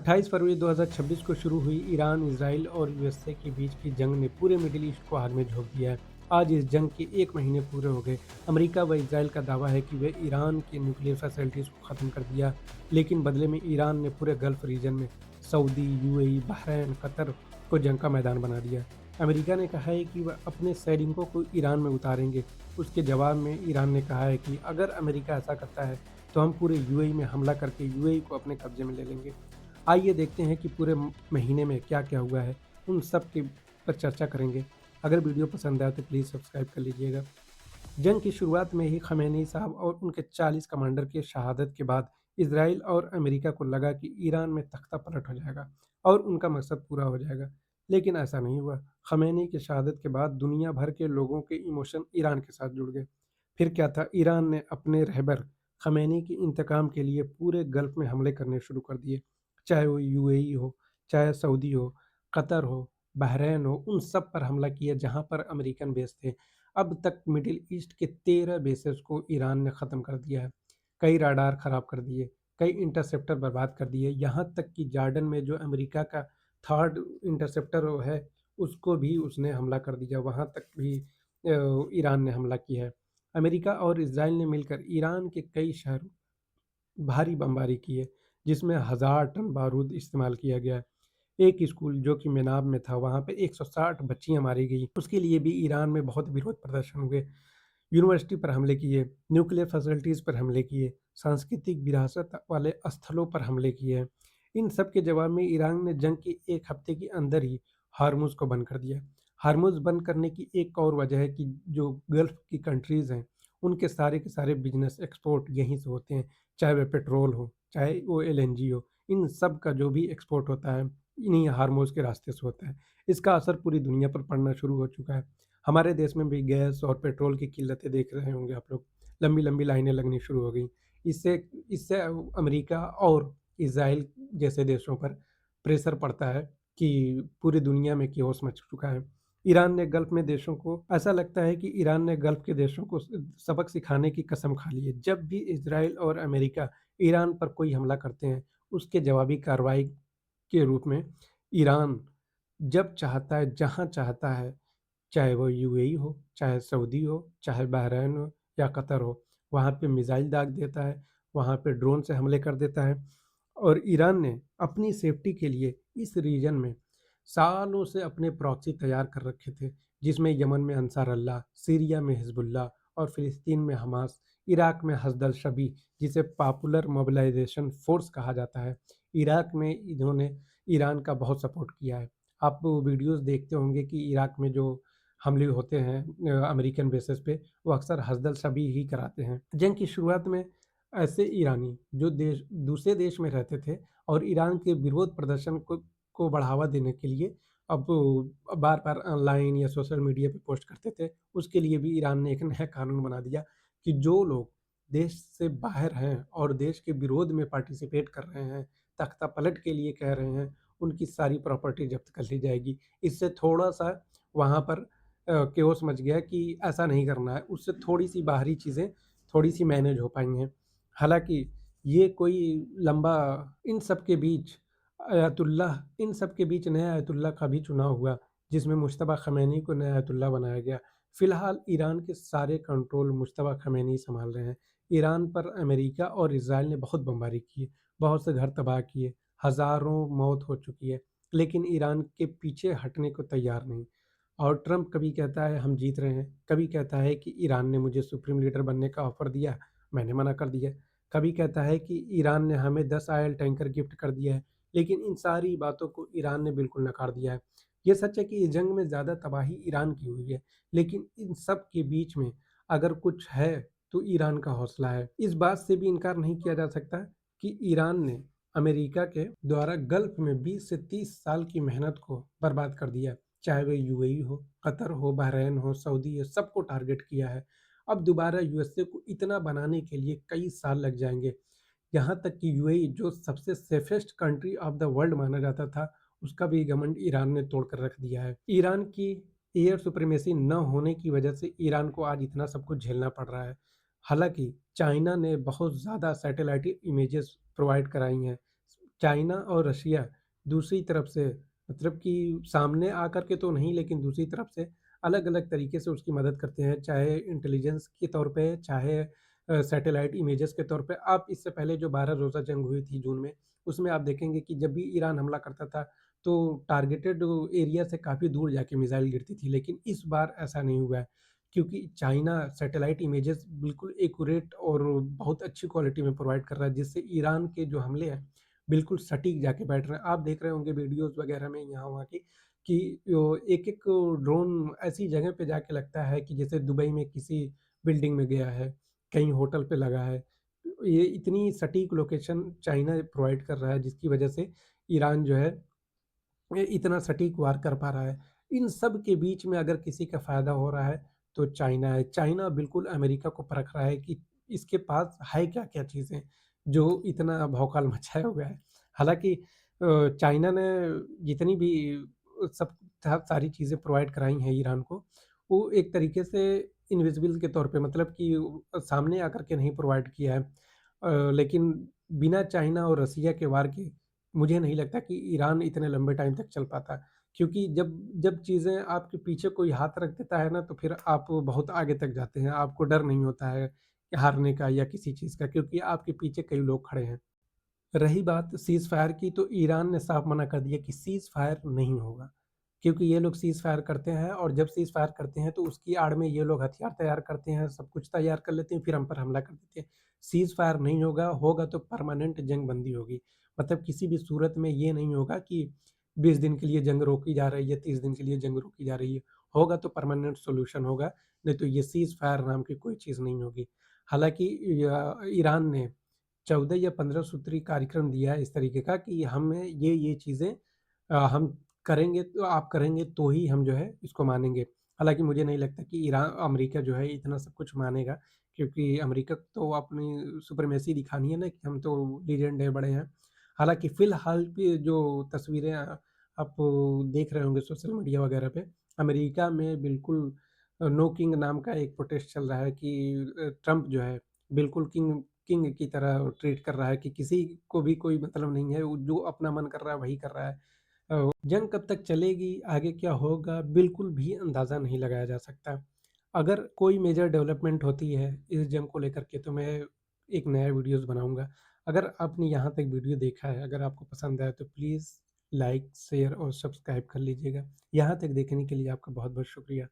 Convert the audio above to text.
28 फरवरी 2026 को शुरू हुई ईरान, इजराइल और यूएसए के बीच की जंग ने पूरे मिडिल ईस्ट को आग में झोंक दिया है। आज इस जंग के 1 महीने पूरे हो गए। अमेरिका व इजराइल का दावा है कि वे ईरान के न्यूक्लियर फैसिलिटीज़ को ख़त्म कर दिया, लेकिन बदले में ईरान ने पूरे गल्फ़ रीजन में सऊदी, यूएई, बहरीन, कतर को जंग का मैदान बना दिया। अमेरिका ने कहा है कि वह अपने सैनिकों को ईरान में उतारेंगे। उसके जवाब में ईरान ने कहा है कि अगर अमेरिका ऐसा करता है, तो हम पूरे यूएई में हमला करके यूएई को अपने कब्ज़े में ले लेंगे। आइए देखते हैं कि पूरे महीने में क्या-क्या हुआ है, उन सब के पर चर्चा करेंगे। अगर वीडियो पसंद आए तो प्लीज़ सब्सक्राइब कर लीजिएगा। जंग की शुरुआत में ही खमेनी साहब और उनके 40 कमांडर की शहादत के बाद इजराइल और अमेरिका को लगा कि ईरान में तख्ता पलट हो जाएगा और उनका मकसद पूरा हो जाएगा। लेकिन ऐसा नहीं हुआ। खमेनी की शहादत के बाद दुनिया भर के लोगों के इमोशन ईरान के साथ जुड़ गए। फिर क्या था, ईरान ने अपने रहबर खमेनी के इंतकाम के लिए पूरे गल्फ़ में हमले करने शुरू कर दिए। चाहे वो यूएई हो, चाहे सऊदी हो, कतर हो, बहरीन हो, उन सब पर हमला किया जहाँ पर अमेरिकन बेस थे। अब तक मिडिल ईस्ट के 13 बेसेस को ईरान ने ख़त्म कर दिया है। कई राडार ख़राब कर दिए, कई इंटरसेप्टर बर्बाद कर दिए, यहाँ तक कि जॉर्डन में जो अमेरिका का 3rd इंटरसेप्टर वो है, उसको भी उसने हमला कर दिया, वहाँ तक भी ईरान ने हमला किया है। अमेरिका और इज़राइल ने मिलकर ईरान के कई शहरों भारी बमबारी की है, जिसमें 1000 टन बारूद इस्तेमाल किया गया है। एक स्कूल जो कि मेनाब में था, वहाँ पे 160 बच्चियाँ मारी गईं। उसके लिए भी ईरान में बहुत विरोध प्रदर्शन हुए। यूनिवर्सिटी पर हमले किए, न्यूक्लियर फैसिलिटीज़ पर हमले किए, सांस्कृतिक विरासत वाले स्थलों पर हमले किए हैं। इन सब के जवाब में ईरान ने जंग के 1 हफ्ते के अंदर ही हार्मुज़ को बंद कर दिया। हार्मुज़ बंद करने की एक और वजह है कि जो गल्फ़ की कंट्रीज़ हैं, उनके सारे के सारे बिज़नेस एक्सपोर्ट यहीं से होते हैं, चाहे वह पेट्रोल हो, चाहे वो एलएनजी हो, इन सब का जो भी एक्सपोर्ट होता है, इन्हीं हार्मुज़ के रास्ते से होता है। इसका असर पूरी दुनिया पर पड़ना शुरू हो चुका है। हमारे देश में भी गैस और पेट्रोल की किल्लतें देख रहे होंगे आप लोग, लंबी-लंबी लाइनें लगनी शुरू हो गई। इससे इससे अमेरिका और इज़राइल जैसे देशों पर प्रेशर पड़ता है कि पूरी दुनिया में केओस मच चुका है। ईरान ने गल्फ़ में देशों को ऐसा लगता है कि ईरान ने गल्फ़ के देशों को सबक सिखाने की कसम खा ली है। जब भी इज़राइल और अमेरिका ईरान पर कोई हमला करते हैं, उसके जवाबी कार्रवाई के रूप में ईरान जब चाहता है, जहाँ चाहता है, चाहे वो यूएई हो, चाहे सऊदी हो, चाहे बहरीन हो या कतर हो, वहाँ पे मिसाइल दाग देता है, वहाँ पे ड्रोन से हमले कर देता है। और ईरान ने अपनी सेफ्टी के लिए इस रीजन में सालों से अपने प्रॉक्सी तैयार कर रखे थे, जिसमें यमन में अंसार अल्लाह, सीरिया में हिज़्बुल्लाह और फ़िलिस्तीन में हमास, इराक में हज़्द शबी, जिसे पॉपुलर मोबिलाइज़ेशन फ़ोर्स कहा जाता है। इराक में इन्होंने ईरान का बहुत सपोर्ट किया है। आप वीडियोज़ देखते होंगे कि इराक में जो हमले होते हैं अमेरिकन बेसिस पे, वो अक्सर हज़्द शबी ही कराते हैं। जंग की शुरुआत में ऐसे ईरानी जो देश दूसरे देश में रहते थे और ईरान के विरोध प्रदर्शन को बढ़ावा देने के लिए अब बार-बार ऑनलाइन या सोशल मीडिया पे पोस्ट करते थे। उसके लिए भी ईरान ने एक नया कानून बना दिया कि जो लोग देश से बाहर हैं और देश के विरोध में पार्टिसिपेट कर रहे हैं, तख्तापलट के लिए कह रहे हैं, उनकी सारी प्रॉपर्टी जब्त कर ली जाएगी। इससे थोड़ा-सा वहाँ पर केओस मच गया कि ऐसा नहीं करना है। उससे थोड़ी-सी बाहरी चीज़ें थोड़ी-सी मैनेज हो पाई हैं। हालाँकि ये कोई लंबा इन सब के बीच इन सब के बीच नया आयतुल्लाह का भी चुनाव हुआ, जिसमें मुज्तबा ख़मैनी को नया आयतुल्लाह बनाया गया। फ़िलहाल ईरान के सारे कंट्रोल मुज्तबा ख़मैनी सँभाल रहे हैं। ईरान पर अमेरिका और इज़राइल ने बहुत बमबारी की है, बहुत से घर तबाह किए, हज़ारों मौत हो चुकी है, लेकिन ईरान के पीछे हटने को तैयार नहीं। और ट्रंप कभी कहता है हम जीत रहे हैं, कभी कहता है कि ईरान ने मुझे सुप्रीम लीडर बनने का ऑफ़र दिया, मैंने मना कर दिया। कभी कहता है कि ईरान ने हमें 10 ऑयल टैंकर गिफ्ट कर दिया है, लेकिन इन सारी बातों को ईरान ने बिल्कुल नकार दिया है। ये सच है कि इस जंग में ज़्यादा तबाही ईरान की हुई है, लेकिन इन सब के बीच में अगर कुछ है, तो ईरान का हौसला है। इस बात से भी इनकार नहीं किया जा सकता कि ईरान ने अमेरिका के द्वारा गल्फ़ में 20 से 30 साल की मेहनत को बर्बाद कर दिया। चाहे वह यूएई हो, कतर हो, बहरीन हो, सऊदी हो, सबको टारगेट किया है। अब दोबारा यूएसए को इतना बनाने के लिए कई साल लग जाएँगे। यहाँ तक कि यूएई जो सबसे safest country of the world माना जाता था, उसका भी घमंड ईरान ने तोड़ कर रख दिया है। ईरान की एयर सुप्रीमेसी न होने की वजह से ईरान को आज इतना सब कुछ झेलना पड़ रहा है। हालाँकि चाइना ने बहुत ज़्यादा सैटेलाइट इमेजेस प्रोवाइड कराई हैं। चाइना और रशिया दूसरी तरफ से मतलब कि सामने आकर के तो नहीं लेकिन दूसरी तरफ से अलग-अलग तरीके से उसकी मदद करते हैं, चाहे इंटेलिजेंस के तौर पे, चाहे सैटेलाइट इमेजेस के तौर पे। आप इससे पहले जो 12 रोज़ा जंग हुई थी जून में, उसमें आप देखेंगे कि जब भी ईरान हमला करता था, तो टारगेटेड एरिया से काफ़ी दूर जाके मिसाइल गिरती थी, लेकिन इस बार ऐसा नहीं हुआ है, क्योंकि चाइना सैटेलाइट इमेजेस बिल्कुल एक्यूरेट और बहुत अच्छी क्वालिटी में प्रोवाइड कर रहा है, जिससे ईरान के जो हमले हैं, बिल्कुल सटीक जाके बैठ रहे हैं। आप देख रहे होंगे वीडियोज़ वगैरह में यहाँ-वहाँ की कि एक-एक ड्रोन ऐसी जगह पे जाके लगता है कि जैसे दुबई में किसी बिल्डिंग में गया है, कहीं होटल पे लगा है। ये इतनी सटीक लोकेशन चाइना प्रोवाइड कर रहा है जिसकी वजह से ईरान जो है ये इतना सटीक वार कर पा रहा है। इन सब के बीच में अगर किसी का फ़ायदा हो रहा है, तो चाइना है। चाइना बिल्कुल अमेरिका को परख रहा है कि इसके पास है क्या-क्या चीज़ें, जो इतना भौकाल मचाया हुआ है। हालाँकि चाइना ने जितनी भी सब सारी चीज़ें प्रोवाइड कराई हैं ईरान को, वो एक तरीके से इनविजिबल के तौर पे मतलब कि सामने आकर के नहीं प्रोवाइड किया है। लेकिन बिना चाइना और रसिया के वार के मुझे नहीं लगता कि ईरान इतने लंबे टाइम तक चल पाता। क्योंकि जब जब चीज़ें आपके पीछे कोई हाथ रख देता है ना, तो फिर आप बहुत आगे तक जाते हैं। आपको डर नहीं होता है कि हारने का या किसी चीज़ का क्योंकि आपके पीछे कई लोग खड़े हैं। रही बात सीज़फायर की तो ईरान ने साफ मना कर दिया कि सीज़फायर नहीं होगा। क्योंकि ये लोग सीज़फायर करते हैं और जब सीज़फायर करते हैं तो उसकी आड़ में ये लोग हथियार तैयार करते हैं, सब कुछ तैयार कर लेते हैं, फिर हम पर हमला कर देते हैं। सीज़फायर नहीं होगा, होगा तो परमानेंट जंग बंदी होगी। मतलब किसी भी सूरत में ये नहीं होगा कि 20 दिन के लिए जंग रोकी जा रही है, 30 दिन के लिए जंग रोकी जा रही है। होगा तो परमानेंट सॉल्यूशन होगा, नहीं तो ये सीज़फायर नाम की कोई चीज़ नहीं होगी। हालाँकि ईरान ने 14 या 15 सूत्री कार्यक्रम दिया है इस तरीके का कि हमें ये चीज़ें हम करेंगे तो आप करेंगे तो ही हम जो है इसको मानेंगे। हालाँकि मुझे नहीं लगता कि अमेरिका जो है इतना सब कुछ मानेगा क्योंकि अमेरिका को तो अपनी सुप्रीमेसी दिखानी है ना कि हम तो लीजेंड है, बड़े हैं। हालाँकि फ़िलहाल की जो तस्वीरें आप देख रहे होंगे सोशल मीडिया वगैरह पे, अमेरिका में बिल्कुल नो किंग नाम का एक प्रोटेस्ट चल रहा है कि ट्रम्प जो है बिल्कुल किंग किंग की तरह ट्रीट कर रहा है कि किसी को भी कोई मतलब नहीं है, वो जो अपना मन कर रहा है वही कर रहा है। जंग कब तक चलेगी, आगे क्या होगा, बिल्कुल भी अंदाज़ा नहीं लगाया जा सकता। अगर कोई मेजर डेवलपमेंट होती है इस जंग को लेकर के तो मैं एक नया वीडियोज़ बनाऊँगा। अगर आपने यहाँ तक वीडियो देखा है, अगर आपको पसंद आया तो प्लीज़ लाइक, शेयर और सब्सक्राइब कर लीजिएगा। यहाँ तक देखने के लिए आपका बहुत-बहुत शुक्रिया।